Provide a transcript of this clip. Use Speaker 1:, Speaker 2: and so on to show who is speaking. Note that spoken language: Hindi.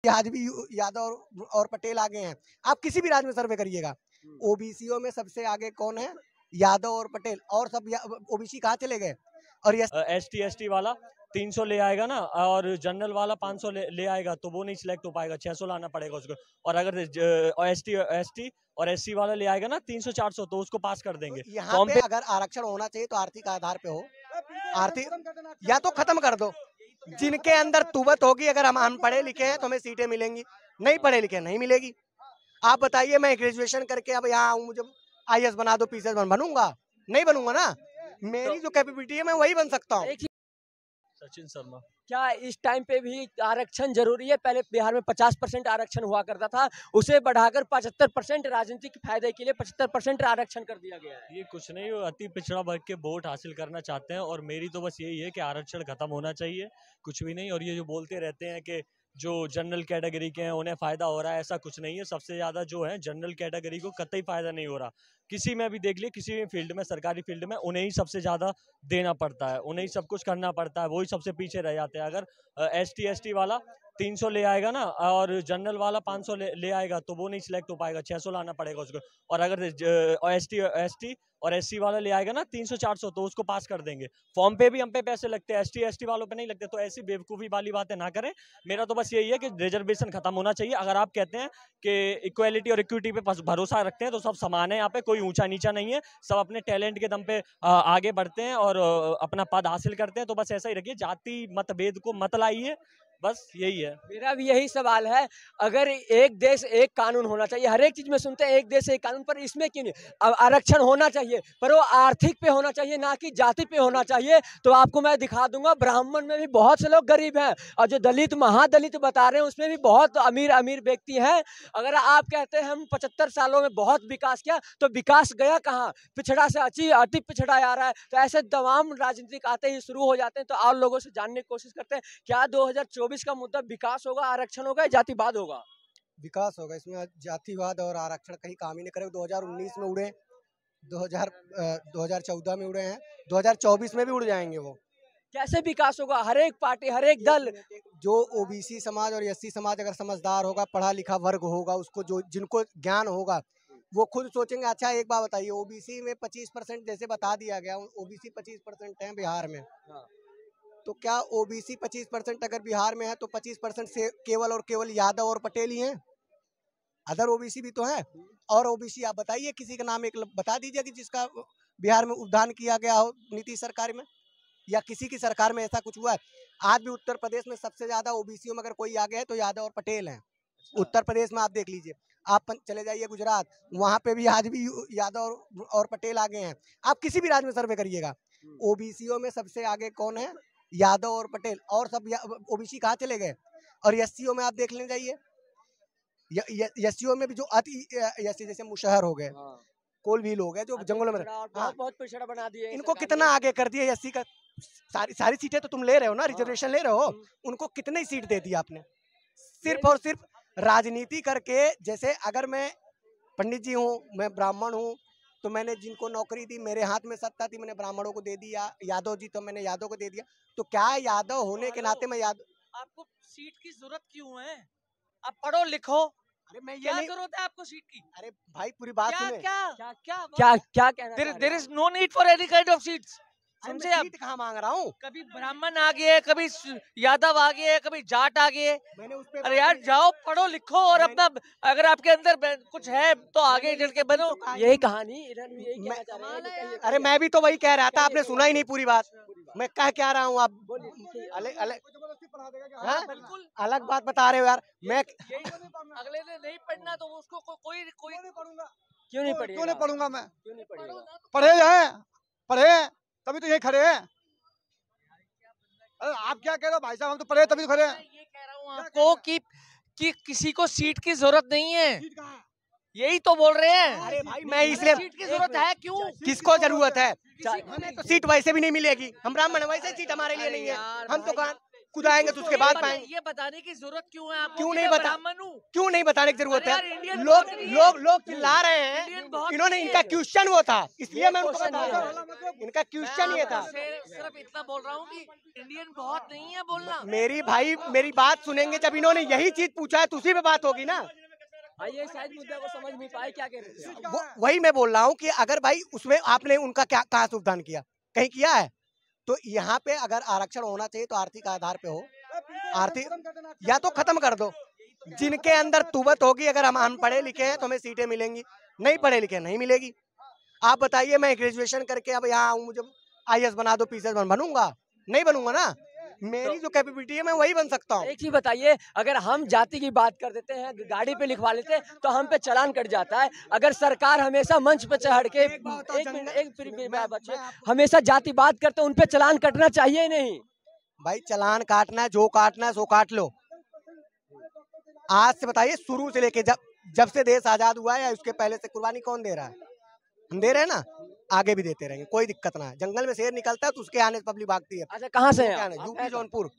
Speaker 1: आज भी यादव और पटेल आगे हैं। आप किसी भी राज्य में सर्वे करिएगा, ओबीसीओ में सबसे आगे कौन है? यादव और पटेल। और सब ओबीसी कहाँ चले गए? और
Speaker 2: एसटी एसटी वाला 300 ले आएगा ना, और जनरल वाला 500 ले आएगा, तो वो नहीं सिलेक्ट हो पाएगा, 600 लाना पड़ेगा उसको। और अगर एसटी और एससी वाला ले आएगा ना 300 400, तो उसको पास कर देंगे।
Speaker 1: तो यहाँ पे अगर आरक्षण होना चाहिए तो आर्थिक आधार पे हो। आर्थिक या तो खत्म कर दो। जिनके अंदर तुवत होगी, अगर हम पढ़े लिखे हैं तो हमें सीटें मिलेंगी, नहीं पढ़े लिखे नहीं मिलेगी। आप बताइए, मैं ग्रेजुएशन करके अब यहाँ आऊँ, मुझे आईएएस बना दो, पीसीएस बनूंगा? नहीं बनूंगा ना। मेरी जो कैपेबिलिटी है मैं वही बन सकता हूँ।
Speaker 2: सचिन शर्मा।
Speaker 3: क्या इस टाइम पे भी आरक्षण जरूरी है? पहले बिहार में 50% आरक्षण हुआ करता था, उसे बढ़ाकर 75% राजनीतिक फायदे के लिए 75% आरक्षण कर दिया गया है।
Speaker 2: ये कुछ नहीं, वो अति पिछड़ा वर्ग के वोट हासिल करना चाहते हैं, और मेरी तो बस यही है कि आरक्षण खत्म होना चाहिए, कुछ भी नहीं। और ये जो बोलते रहते हैं कि जो जनरल कैटेगरी के हैं उन्हें फायदा हो रहा है, ऐसा कुछ नहीं है। सबसे ज्यादा जो है जनरल कैटेगरी को कतई फायदा नहीं हो रहा। किसी में भी देख लिए, किसी भी फील्ड में, सरकारी फील्ड में, उन्हें ही सबसे ज्यादा देना पड़ता है, उन्हें ही सब कुछ करना पड़ता है, वही सबसे पीछे रह जाते हैं। अगर एसटी वाला 300 ले आएगा ना, और जनरल वाला 500 ले आएगा, तो वो नहीं सिलेक्ट हो पाएगा, 600 लाना पड़ेगा उसको। और अगर एसटी और एससी वाला ले आएगा ना 300 400, तो उसको पास कर देंगे। फॉर्म पे भी हम पे पैसे लगते हैं, एसटी वालों पे नहीं लगते। तो ऐसी बेवकूफ़ी वाली बातें ना करें। मेरा तो बस यही है कि रिजर्वेशन खत्म होना चाहिए। अगर आप कहते हैं कि इक्वालिटी और इक्विटी पे भरोसा रखते हैं, तो सब समान है, यहाँ पे कोई ऊंचा नीचा नहीं है, सब अपने टैलेंट के दम पे आगे बढ़ते हैं और अपना पद हासिल करते हैं। तो बस ऐसा ही रखिए, जाति मतभेद को मत लाइए, बस यही है।
Speaker 3: मेरा भी यही सवाल है। अगर एक देश एक कानून होना चाहिए, हर एक चीज में सुनते हैं एक देश एक कानून, पर इसमें क्यों नहीं? अब आरक्षण होना चाहिए, पर वो आर्थिक पे होना चाहिए, ना कि जाति पे होना चाहिए। तो आपको मैं दिखा दूंगा, ब्राह्मण में भी बहुत से लोग गरीब हैं, और जो दलित महादलित बता रहे हैं उसमें भी बहुत अमीर अमीर व्यक्ति हैं। अगर आप कहते हैं हम 75 सालों में बहुत विकास किया, तो विकास गया कहाँ? पिछड़ा से अति पिछड़ा आ रहा है। तो ऐसे तमाम राजनीतिक आते ही शुरू हो जाते हैं। तो और लोगों से जानने की कोशिश करते हैं, क्या 2024 का मुद्दा विकास होगा, आरक्षण होगा, जातिवाद होगा?
Speaker 1: विकास होगा। इसमें जातिवाद और आरक्षण कहीं काम ही नहीं करे। 2019 में उड़े, 2014 में उड़े हैं, 2024 में भी उड़ जाएंगे। वो
Speaker 3: कैसे विकास होगा? हर एक पार्टी, हर एक दल,
Speaker 1: जो ओबीसी समाज और एससी समाज अगर समझदार होगा, पढ़ा लिखा वर्ग होगा, उसको जो जिनको ज्ञान होगा, वो खुद सोचेंगे। अच्छा एक बात बताइए, ओबीसी में 25% जैसे बता दिया गया, ओबीसी 25% है बिहार में। तो क्या ओबीसी 25% अगर बिहार में है, तो 25% से केवल और केवल यादव और पटेल ही हैं? अदर ओबीसी भी तो है। और ओबीसी आप बताइए, किसी का नाम एक बता दीजिए कि जिसका बिहार में उद्यान किया गया हो नीतीश सरकार में, या किसी की सरकार में ऐसा कुछ हुआ है? आज भी उत्तर प्रदेश में सबसे ज्यादा ओबीसी में अगर कोई आ गया है तो यादव और पटेल हैं। उत्तर प्रदेश में आप देख लीजिए। आप चले जाइए गुजरात, वहां पे भी आज भी यादव और पटेल आगे हैं। आप किसी भी राज्य में सर्वे करिएगा, ओबीसीओ में सबसे आगे कौन है? यादव और पटेल। और सब ओबीसी कहाँ चले गए? और एससीओ में आप देख लेने जाइए, एससीओ में भी जो अति एससी जैसे मुशहर हो गए, कोलभील हो गए, जो जंगलों में
Speaker 3: बहुत पिछड़ा बना दिए।
Speaker 1: इनको कितना आगे कर दिया एससी का। सारी सीटें तो तुम ले रहे हो ना, रिजर्वेशन ले रहे हो, उनको कितनी सीट दे दी आपने? सिर्फ और सिर्फ राजनीति करके। जैसे अगर मैं पंडित जी हूँ, मैं ब्राह्मण हूँ, तो मैंने जिनको नौकरी दी, मेरे हाथ में सत्ता थी, मैंने ब्राह्मणों को दे दिया। यादव जी तो मैंने यादव को दे दिया। तो क्या यादव होने के नाते मैं यादव?
Speaker 4: आपको सीट की जरूरत क्यों है? आप पढ़ो लिखो।
Speaker 1: अरे मैं ये
Speaker 4: क्या
Speaker 1: नहीं,
Speaker 4: जरूरत है आपको सीट की?
Speaker 1: अरे भाई पूरी बात सुने।
Speaker 3: क्या कहना?
Speaker 4: There is no need for any kind of seats. समझे आप?
Speaker 1: सीट कहाँ मांग रहा हूँ?
Speaker 4: कभी ब्राह्मण आ गए, कभी यादव आ गए, कभी जाट आ गए।
Speaker 1: मैंने उस पे
Speaker 4: अरे यार जाओ पढ़ो लिखो, और अपना अगर आपके अंदर कुछ है तो आगे चल के बनो।
Speaker 3: यही कहानी इधर भी यही कहना चाह रहे हैं।
Speaker 1: अरे मैं भी तो वही कह रहा था, आपने सुना ही नहीं पूरी बात। मैं कह क्या रहा हूँ? आप
Speaker 4: बिल्कुल
Speaker 1: अलग बात बता रहे हो यार। मैं
Speaker 4: अगले ने नहीं पढ़ना तो उसको कोई नहीं पढ़ूंगा।
Speaker 3: क्यों नहीं पढ़ेगा?
Speaker 5: क्यों नहीं पढ़ूंगा मैं?
Speaker 3: क्यों नहीं पढ़ेगा?
Speaker 5: पढ़े हैं, पढ़े तभी तो यही खड़े हैं। अरे आप क्या कह रहे हो भाई साहब? हम तो पढ़े तभी तो खड़े हैं।
Speaker 4: ये कह रहा हूँ आपको कि किसी को सीट की जरूरत नहीं है, यही तो बोल रहे हैं।
Speaker 1: अरे भाई मैं इसलिए,
Speaker 4: सीट की जरूरत है क्यों?
Speaker 1: किसको जरूरत है? हमें तो सीट वैसे भी नहीं मिलेगी, हम ब्राह्मण हैं, वैसे सीट हमारे लिए नहीं है। हम तो कहाँ कुदाएंगे तो उसके बाद पाएंगे।
Speaker 4: ये बताने की जरूरत क्यों है आपको?
Speaker 1: क्यों
Speaker 4: कि
Speaker 1: नहीं
Speaker 4: मैं
Speaker 1: बता
Speaker 4: ब्राह्मण हूँ?
Speaker 1: क्यों नहीं बताने की जरूरत
Speaker 4: अरे यार,
Speaker 1: है?
Speaker 4: इंडियन
Speaker 1: लोग
Speaker 4: बहुत नहीं है।
Speaker 1: लोग लोग चिल्ला रहे
Speaker 4: इंडियन
Speaker 1: हैं,
Speaker 4: बहुत
Speaker 1: इन्होंने
Speaker 4: नहीं
Speaker 1: इनका
Speaker 4: है।
Speaker 1: क्वेश्चन वो था, इसलिए मैं उनको
Speaker 3: क्वेश्चन
Speaker 1: बता
Speaker 3: ये
Speaker 1: रहा
Speaker 3: है।
Speaker 1: हूँ, इनका
Speaker 4: मैं
Speaker 1: क्वेश्चन ये था।
Speaker 4: आपको सिर्फ इतना बोल रहा हूँ कि इंडियन बहुत नहीं है बोलना।
Speaker 1: मेरी भाई मेरी बात सुनेंगे, जब इन्होंने यही चीज पूछा है तो उसी पे बात होगी ना।
Speaker 3: भाई ये शायद मुद्दे को समझ नहीं पाए, क्या कह रहे थे आप?
Speaker 1: वही मैं बोल रहा हूँ कि अगर भाई उसमें आपने उनका क्या कहाँ सुविधान किया, कहीं किया है? तो यहाँ पे अगर आरक्षण होना चाहिए तो आर्थिक आधार पे हो, आर्थिक या तो खत्म कर दो। जिनके अंदर तुवत होगी, अगर हम पढ़े लिखे हैं तो हमें सीटें मिलेंगी, नहीं पढ़े लिखे नहीं मिलेगी। आप बताइए, मैं ग्रेजुएशन करके अब यहाँ आऊँ, मुझे IAS बना दो, PCS बनूंगा? नहीं बनूंगा ना। मेरी जो कैपेबिलिटी है मैं वही बन सकता हूँ।
Speaker 3: एक चीज बताइए, अगर हम जाति की बात कर देते हैं, गाड़ी पे लिखवा लेते हैं तो हम पे चालान कट जाता है। अगर सरकार हमेशा मंच पे चढ़ के बच्चे हमेशा जाति बात करते हैं, उन पे चालान कटना चाहिए नहीं?
Speaker 1: भाई चालान काटना है, जो काटना है सो काट लो। आज से बताइए, शुरू से लेके जब से देश आजाद हुआ है या उसके पहले से कुर्बानी कौन दे रहा है? हम दे रहे हैं ना, आगे भी देते रहेंगे, कोई दिक्कत ना है। जंगल में शेर निकलता है तो उसके आने से पब्लिक भागती है।
Speaker 3: अच्छा, कहाँ से हैं आप?
Speaker 1: यूपी जौनपुर।